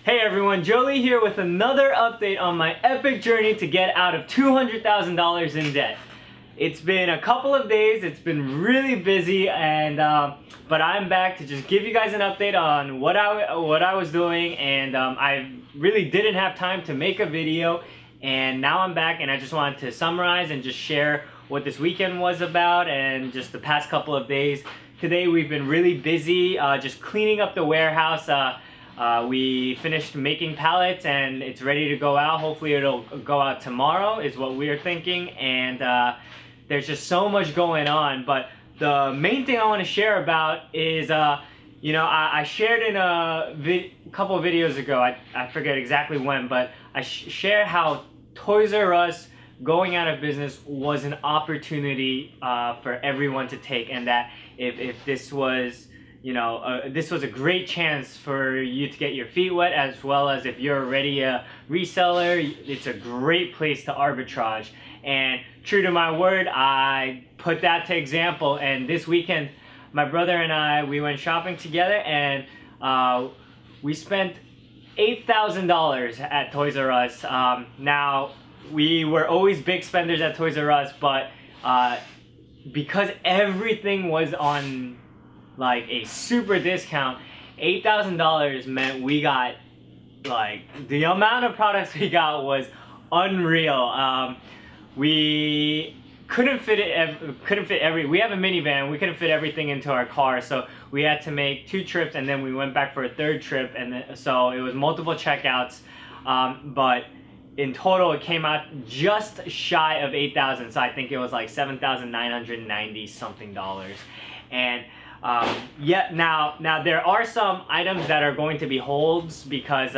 Hey everyone, Jolie here with another update on my epic journey to get out of $200,000 in debt. It's been a couple of days, it's been really busy, and but I'm back to just give you guys an update on what I was doing, and I really didn't have time to make a video, and now I'm back and I just wanted to summarize and just share what this weekend was about and just the past couple of days. Today we've been really busy just cleaning up the warehouse. We finished making pallets and it's ready to go out. Hopefully it'll go out tomorrow is what we're thinking, and there's just so much going on. But the main thing I want to share about is I shared in a couple of videos ago, I forget exactly when, but I shared how Toys R Us going out of business was an opportunity for everyone to take, and that if this was this was a great chance for you to get your feet wet, as well as if you're already a reseller, it's a great place to arbitrage. And true to my word, I put that to example, and this weekend my brother and I, we went shopping together, and we spent $8,000 at Toys R Us. Now, we were always big spenders at Toys R Us, but because everything was on like a super discount, $8,000 meant we got, like, the amount of products we got was unreal. We couldn't fit we have a minivan, we couldn't fit everything into our car, so we had to make 2 trips, and then we went back for a 3rd trip, and then, so it was multiple checkouts, but in total it came out just shy of 8,000, so I think it was like $7,990 something dollars. And yeah, now there are some items that are going to be holds because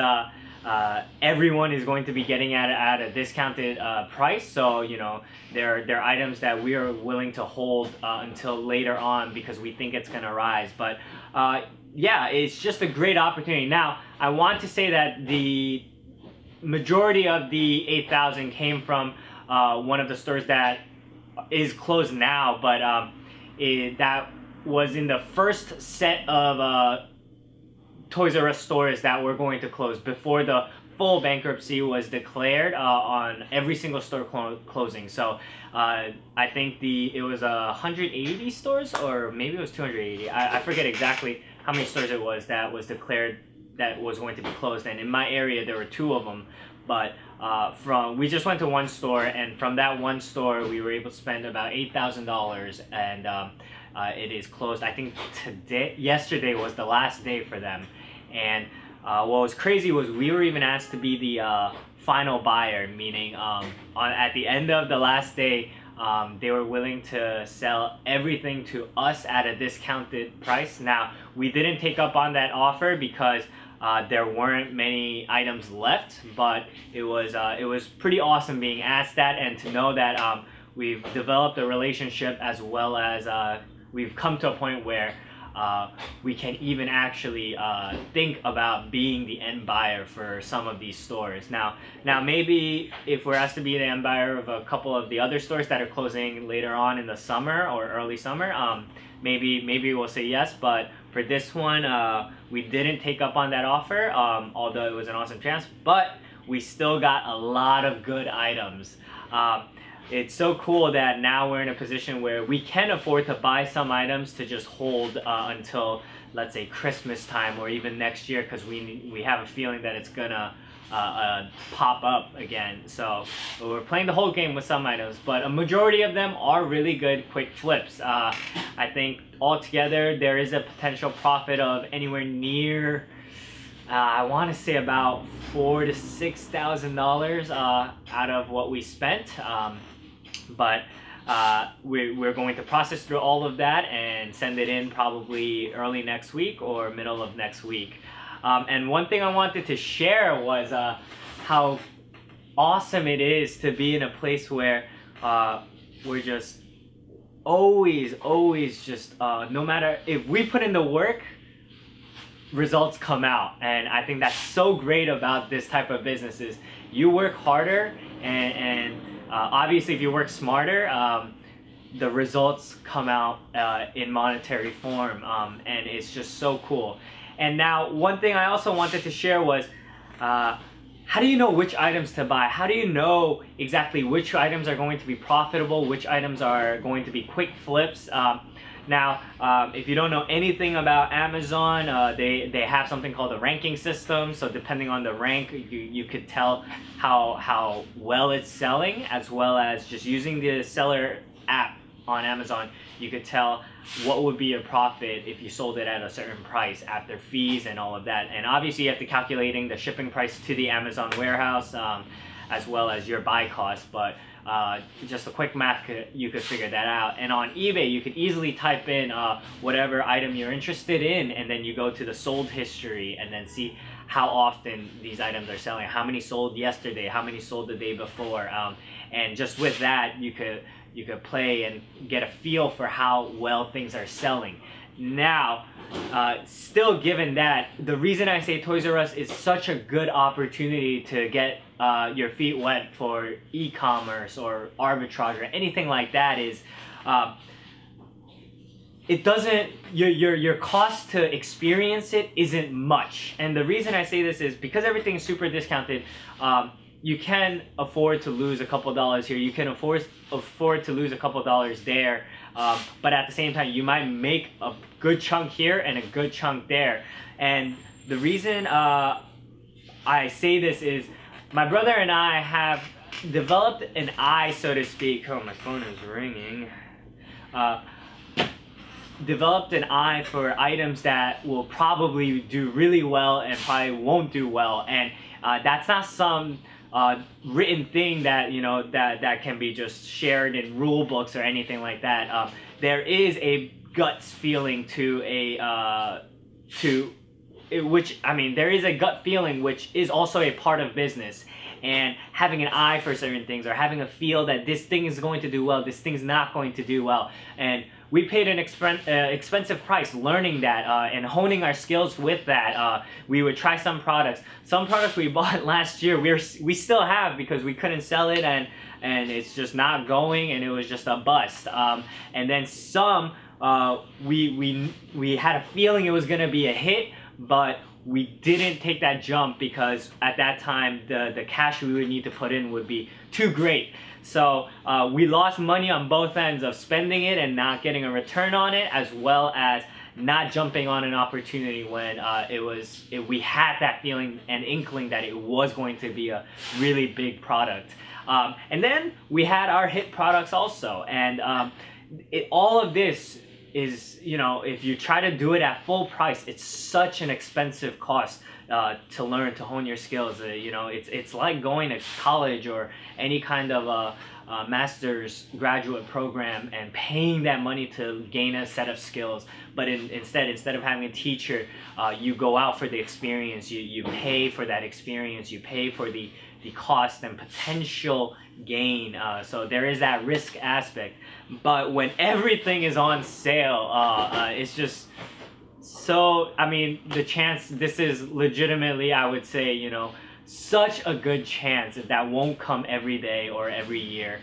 everyone is going to be getting at a discounted price. So there are items that we are willing to hold until later on because we think it's gonna rise. But yeah, it's just a great opportunity. Now I want to say that the majority of the 8,000 came from one of the stores that is closed now, but that was in the first set of Toys R Us stores that were going to close before the full bankruptcy was declared on every single store closing. So I think it was 180 stores, or maybe it was 280. I forget exactly how many stores it was that was declared that was going to be closed. And in my area there were 2 of them, but we just went to one store, and from that one store we were able to spend about $8,000, and it is closed. I think yesterday was the last day for them. And what was crazy was we were even asked to be the final buyer, meaning at the end of the last day, they were willing to sell everything to us at a discounted price. Now, we didn't take up on that offer because there weren't many items left, but it was pretty awesome being asked that, and to know that we've developed a relationship, as well as we've come to a point where we can even actually think about being the end buyer for some of these stores. Now maybe if we're asked to be the end buyer of a couple of the other stores that are closing later on in the summer or early summer, maybe we'll say yes. But for this one, we didn't take up on that offer, although it was an awesome chance, but we still got a lot of good items. It's so cool that now we're in a position where we can afford to buy some items to just hold until, let's say, Christmas time or even next year, because we have a feeling that it's gonna pop up again. So we're playing the whole game with some items, but a majority of them are really good quick flips. I think altogether there is a potential profit of anywhere near I want to say about $4,000 to $6,000 out of what we spent. But we're going to process through all of that and send it in probably early next week or middle of next week. And one thing I wanted to share was how awesome it is to be in a place where we're just always just no matter if we put in the work, results come out. And I think that's so great about this type of business is you work harder, and obviously if you work smarter, the results come out in monetary form, and it's just so cool. And now one thing I also wanted to share was how do you know which items to buy? How do you know exactly which items are going to be profitable, which items are going to be quick flips? Now, if you don't know anything about Amazon, they have something called a ranking system. So depending on the rank, you could tell how well it's selling, as well as just using the seller app on Amazon, you could tell what would be your profit if you sold it at a certain price after fees and all of that. And obviously you have to calculating the shipping price to the Amazon warehouse, as well as your buy cost, but just a quick math, you could figure that out. And on eBay, you could easily type in whatever item you're interested in, and then you go to the sold history and then see how often these items are selling, how many sold yesterday, how many sold the day before, and just with that, you could play and get a feel for how well things are selling. Now, still given that, the reason I say Toys R Us is such a good opportunity to get your feet wet for e-commerce or arbitrage or anything like that is, it doesn't, your cost to experience it isn't much. And the reason I say this is because everything's super discounted. You can afford to lose a couple dollars here. You can afford to lose a couple dollars there. But at the same time, you might make a good chunk here and a good chunk there. And the reason I say this is my brother and I have developed an eye, so to speak. Oh, my phone is ringing. Developed an eye for items that will probably do really well and probably won't do well. And that's not some written thing that that can be just shared in rule books or anything like that. There is a guts feeling there is a gut feeling which is also a part of business, and having an eye for certain things or having a feel that this thing is going to do well, this thing's not going to do well. And we paid an expensive price learning that and honing our skills with that. We would try some products. Some products we bought last year, we still have because we couldn't sell it, and it's just not going, and it was just a bust. And then some we had a feeling it was gonna be a hit, but we didn't take that jump because at that time the cash we would need to put in would be too great. So we lost money on both ends of spending it and not getting a return on it, as well as not jumping on an opportunity when we had that feeling and inkling that it was going to be a really big product. And then we had our hit products also, and all of this is, if you try to do it at full price, it's such an expensive cost to learn, to hone your skills. It's like going to college or any kind of a master's graduate program and paying that money to gain a set of skills. But instead of having a teacher, you go out for the experience. You pay for that experience. You pay for the cost and potential gain. So there is that risk aspect. But when everything is on sale, it's just so, the chance, this is legitimately, I would say, such a good chance that won't come every day or every year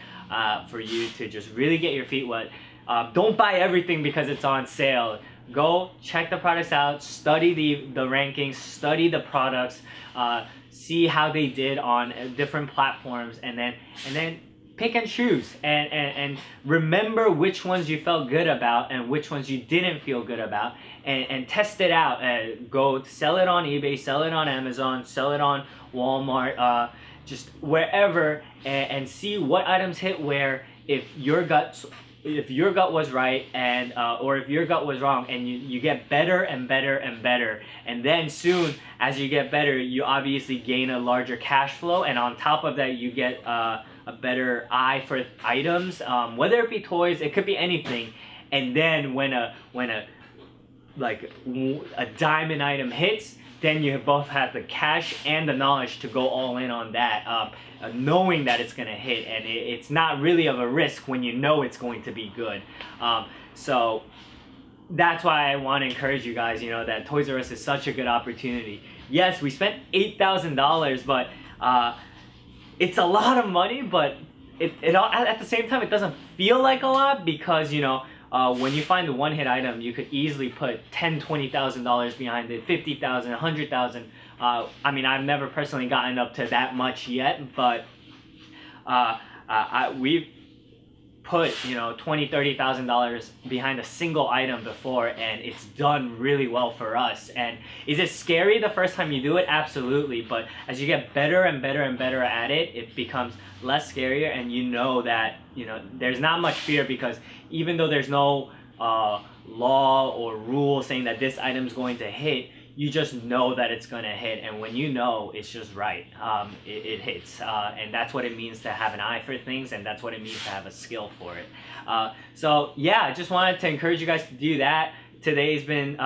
for you to just really get your feet wet. Don't buy everything because it's on sale. Go check the products out, study the rankings, study the products, see how they did on different platforms, and then pick and choose and remember which ones you felt good about and which ones you didn't feel good about, and test it out. Go sell it on eBay, sell it on Amazon, sell it on Walmart, just wherever, and see what items hit where. If your gut was right, and or if your gut was wrong, and you get better and better and better, and then soon as you get better, you obviously gain a larger cash flow, and on top of that you get a better eye for items, whether it be toys, it could be anything. And then when a diamond item hits, then you both have the cash and the knowledge to go all in on that, knowing that it's going to hit, and it's not really of a risk when you know it's going to be good. So that's why I want to encourage you guys, that Toys R Us is such a good opportunity. Yes, we spent $8,000, but it's a lot of money, but at the same time, it doesn't feel like a lot because, when you find the one hit item, you could easily put $10,000, $20,000 behind it, $50,000, $100,000, I mean, I've never personally gotten up to that much yet, but we've put, you know, $20,000-$30,000 behind a single item before, and it's done really well for us. And is it scary the first time you do it? Absolutely. But as you get better and better and better at it, it becomes less scarier, and you know that, you know, there's not much fear, because even though there's no law or rule saying that this item is going to hit, you just know that it's gonna hit, and when you know, it's just right. It hits, and that's what it means to have an eye for things, and that's what it means to have a skill for it. So yeah, I just wanted to encourage you guys to do that. Today's been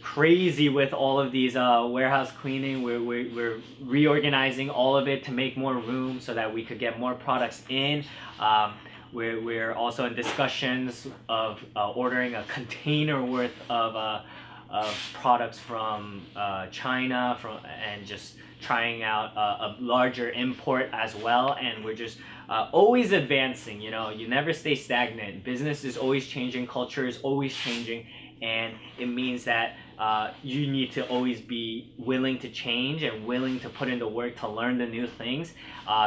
crazy with all of these warehouse cleaning. We're reorganizing all of it to make more room so that we could get more products in. We're also in discussions of ordering a container worth of products from China, and just trying out a larger import as well. And we're just always advancing. You know, you never stay stagnant. Business is always changing, culture is always changing, and it means that you need to always be willing to change and willing to put in the work to learn the new things,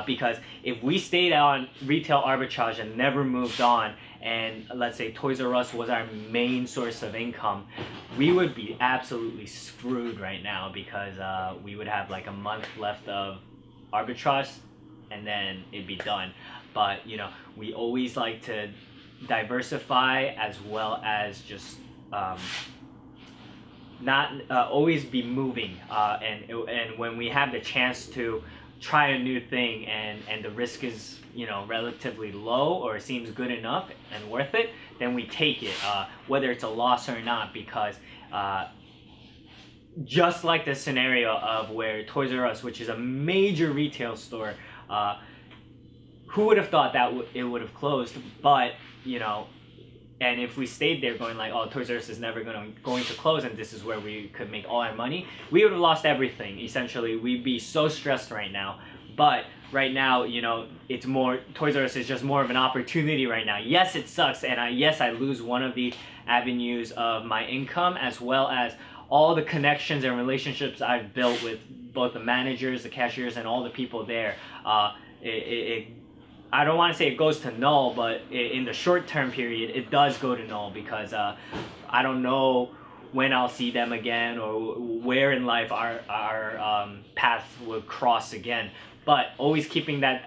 because if we stayed on retail arbitrage and never moved on, and let's say Toys R Us was our main source of income, we would be absolutely screwed right now, because we would have like a month left of arbitrage and then it'd be done. But you know, we always like to diversify, as well as just not always be moving, and when we have the chance to try a new thing, and the risk is, you know, relatively low, or seems good enough and worth it, then we take it, whether it's a loss or not, because just like the scenario of where Toys R Us, which is a major retail store, who would have thought that it would have closed? But you know, and if we stayed there going like, oh, Toys R Us is never going to close, and this is where we could make all our money, we would have lost everything. Essentially, we'd be so stressed right now. But right now, you know, it's more, Toys R Us is just more of an opportunity right now. Yes, it sucks, and yes, I lose one of the avenues of my income, as well as all the connections and relationships I've built with both the managers, the cashiers, and all the people there. I don't want to say it goes to null, but in the short-term period, it does go to null, because I don't know when I'll see them again, or where in life our paths will cross again. But always keeping that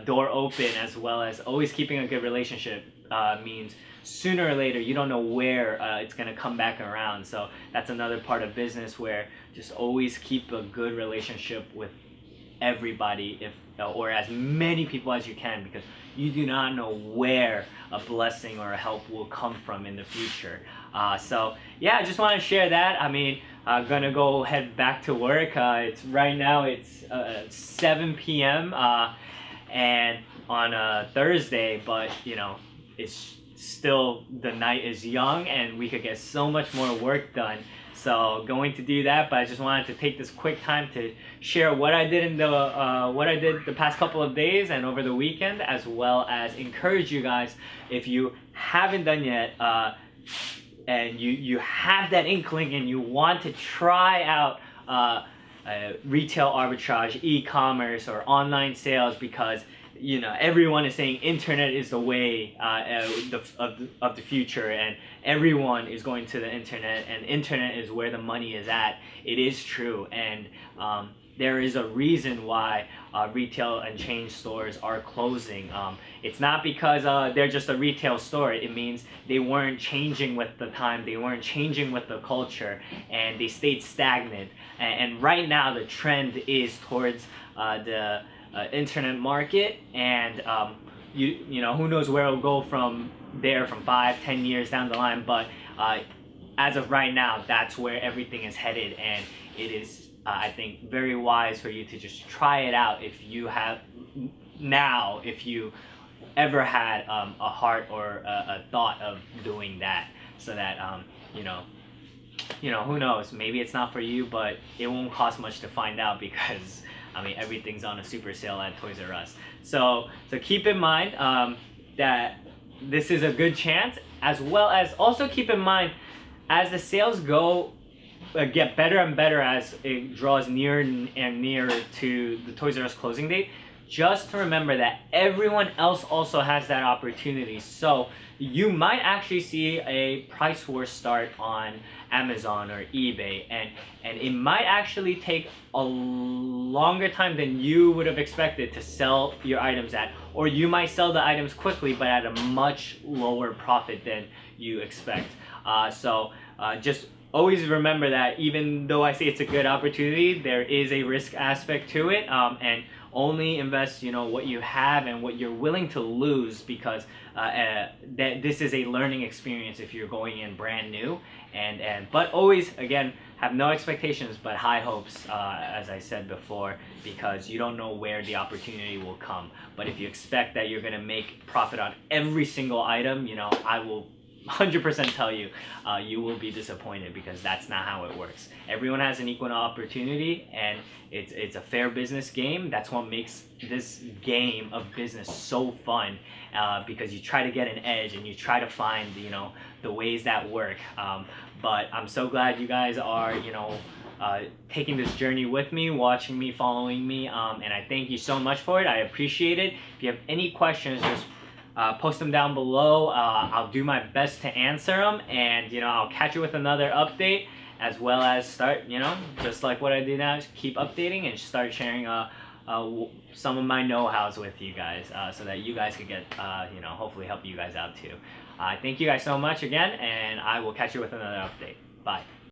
door open, as well as always keeping a good relationship, means sooner or later, you don't know where it's going to come back around. So that's another part of business, where just always keep a good relationship with everybody, or as many people as you can, because you do not know where a blessing or a help will come from in the future. So yeah, I just want to share that. I mean, I'm gonna go head back to work. Right now it's 7 p.m. And on a Thursday, but you know, it's still, the night is young, and we could get so much more work done. So going to do that, but I just wanted to take this quick time to share what I did the past couple of days and over the weekend, as well as encourage you guys, if you haven't done yet, and you have that inkling and you want to try out retail arbitrage, e-commerce, or online sales, because you know, everyone is saying internet is the way of the future, and everyone is going to the internet, and internet is where the money is at. It is true, and there is a reason why retail and chain stores are closing. It's not because they're just a retail store. It means they weren't changing with the time, they weren't changing with the culture, and they stayed stagnant. And right now the trend is towards the internet market, and you know, who knows where it'll go from there, from 5-10 years down the line, but as of right now, that's where everything is headed, and it is I think very wise for you to just try it out if you ever had a heart or a thought of doing that, so that you know, who knows, maybe it's not for you, but it won't cost much to find out, because I mean, everything's on a super sale at Toys R Us. So keep in mind that this is a good chance, as well as also keep in mind, as the sales go get better and better as it draws nearer and nearer to the Toys R Us closing date. Just to remember that everyone else also has that opportunity. So you might actually see a price war start on Amazon or eBay, and it might actually take a longer time than you would have expected to sell your items at, or you might sell the items quickly but at a much lower profit than you expect. Just always remember that even though I say it's a good opportunity, there is a risk aspect to it, and only invest, you know, what you have and what you're willing to lose, because that this is a learning experience if you're going in brand new, but always, again, have no expectations but high hopes, as I said before, because you don't know where the opportunity will come. But if you expect that you're gonna make profit on every single item, you know, I will 100% tell you, you will be disappointed, because that's not how it works. Everyone has an equal opportunity, and it's a fair business game. That's what makes this game of business so fun, because you try to get an edge and you try to find, you know, the ways that work. But I'm so glad you guys are, you know, taking this journey with me, watching me, following me, and I thank you so much for it. I appreciate it. If you have any questions, just post them down below. I'll do my best to answer them, and you know, I'll catch you with another update, as well as start, you know, just like what I do now, just keep updating and start sharing some of my know-hows with you guys, so that you guys could get, you know, hopefully help you guys out too. Thank you guys so much again, and I will catch you with another update. Bye.